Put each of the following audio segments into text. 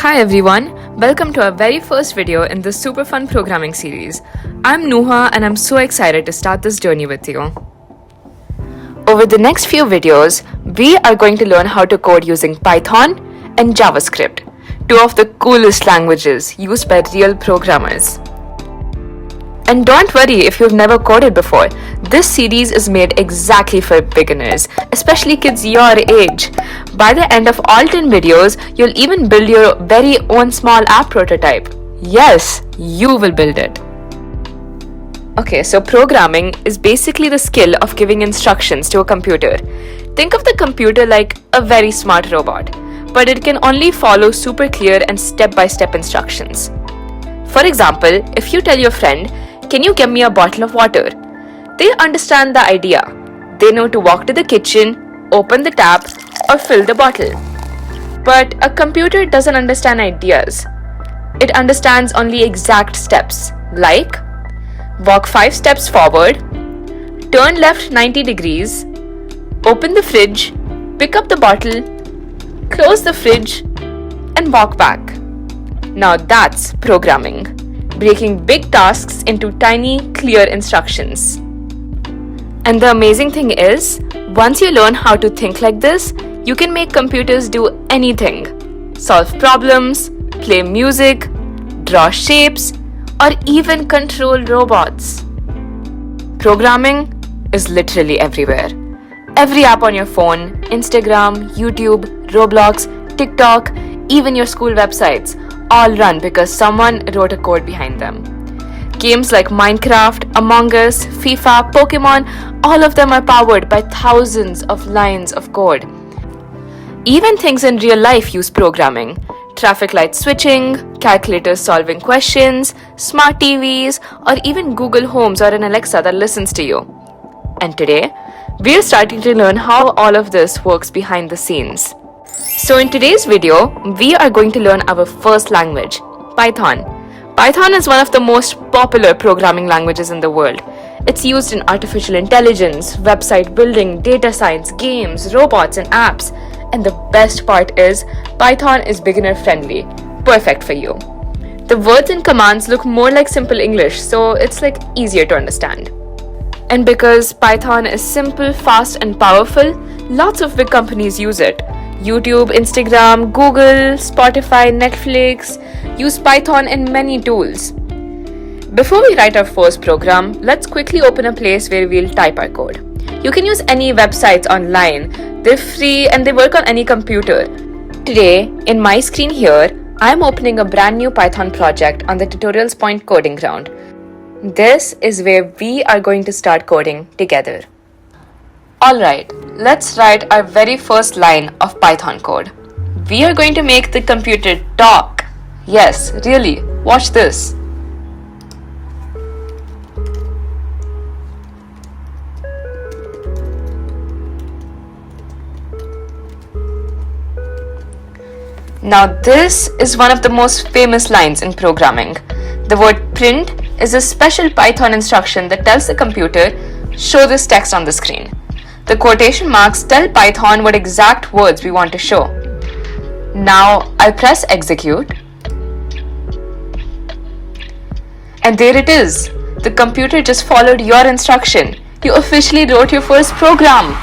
Hi everyone, welcome to our very first video in this super fun programming series. I'm Nuha and I'm so excited to start this journey with you. Over the next few videos, we are going to learn how to code using Python and JavaScript, two of the coolest languages used by real programmers. And don't worry if you've never coded before. This series is made exactly for beginners, especially kids your age. By the end of all 10 videos, you'll even build your very own small app prototype. Yes, you will build it. Okay, so programming is basically the skill of giving instructions to a computer. Think of the computer like a very smart robot, but it can only follow super clear and step-by-step instructions. For example, if you tell your friend, "Can you give me a bottle of water?" They understand the idea. They know to walk to the kitchen, open the tap, or fill the bottle. But a computer doesn't understand ideas. It understands only exact steps, like walk 5 steps forward, turn left 90 degrees, open the fridge, pick up the bottle, close the fridge, and walk back. Now that's programming. Breaking big tasks into tiny, clear instructions. And the amazing thing is, once you learn how to think like this, you can make computers do anything. Solve problems, play music, draw shapes, or even control robots. Programming is literally everywhere. Every app on your phone, Instagram, YouTube, Roblox, TikTok, even your school websites, all run because someone wrote a code behind them. Games like Minecraft, Among Us, FIFA, Pokemon, all of them are powered by thousands of lines of code. Even things in real life use programming. Traffic light switching, calculators solving questions, smart TVs, or even Google Homes or an Alexa that listens to you. And today, we're starting to learn how all of this works behind the scenes. So in today's video, we are going to learn our first language, Python. Python is one of the most popular programming languages in the world. It's used in artificial intelligence, website building, data science, games, robots, and apps. And the best part is, Python is beginner friendly, perfect for you. The words and commands look more like simple English, so it's like easier to understand. And because Python is simple, fast, and powerful, lots of big companies use it. YouTube, Instagram, Google, Spotify, Netflix use Python in many tools. Before we write our first program, let's quickly open a place where we'll type our code. You can use any websites online. They're free and they work on any computer. Today, in my screen here, I'm opening a brand new Python project on the Tutorials Point coding ground. This is where we are going to start coding together. Alright, let's write our very first line of Python code. We are going to make the computer talk. Yes, really, watch this. Now this is one of the most famous lines in programming. The word print is a special Python instruction that tells the computer, show this text on the screen. The quotation marks tell Python what exact words we want to show. Now I'll press execute. And there it is. The computer just followed your instruction. You officially wrote your first program.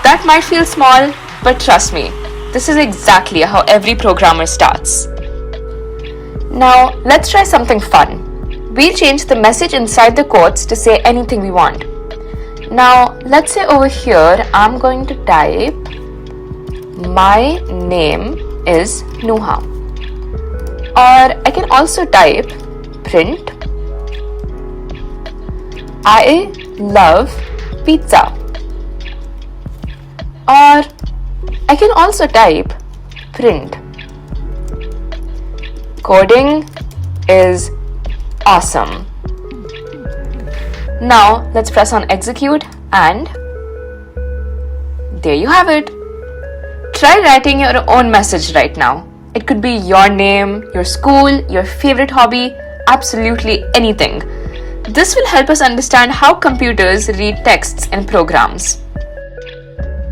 That might feel small, but trust me, this is exactly how every programmer starts. Now let's try something fun. We'll change the message inside the quotes to say anything we want. Now, let's say over here, I'm going to type, my name is Nuha. Or I can also type, print, I love pizza. Or I can also type, print, coding is awesome. Now let's press on execute and there you have it. Try writing your own message right now. It could be your name, your school, your favorite hobby, absolutely anything. This will help us understand how computers read texts in programs.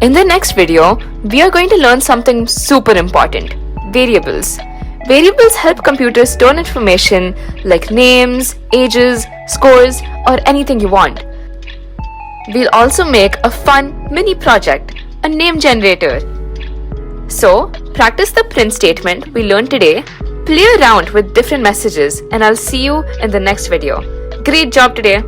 In the next video, we are going to learn something super important, variables. Variables help computers store information like names, ages, scores, or anything you want. We'll also make a fun mini project, a name generator. So, practice the print statement we learned today, play around with different messages, and I'll see you in the next video. Great job today!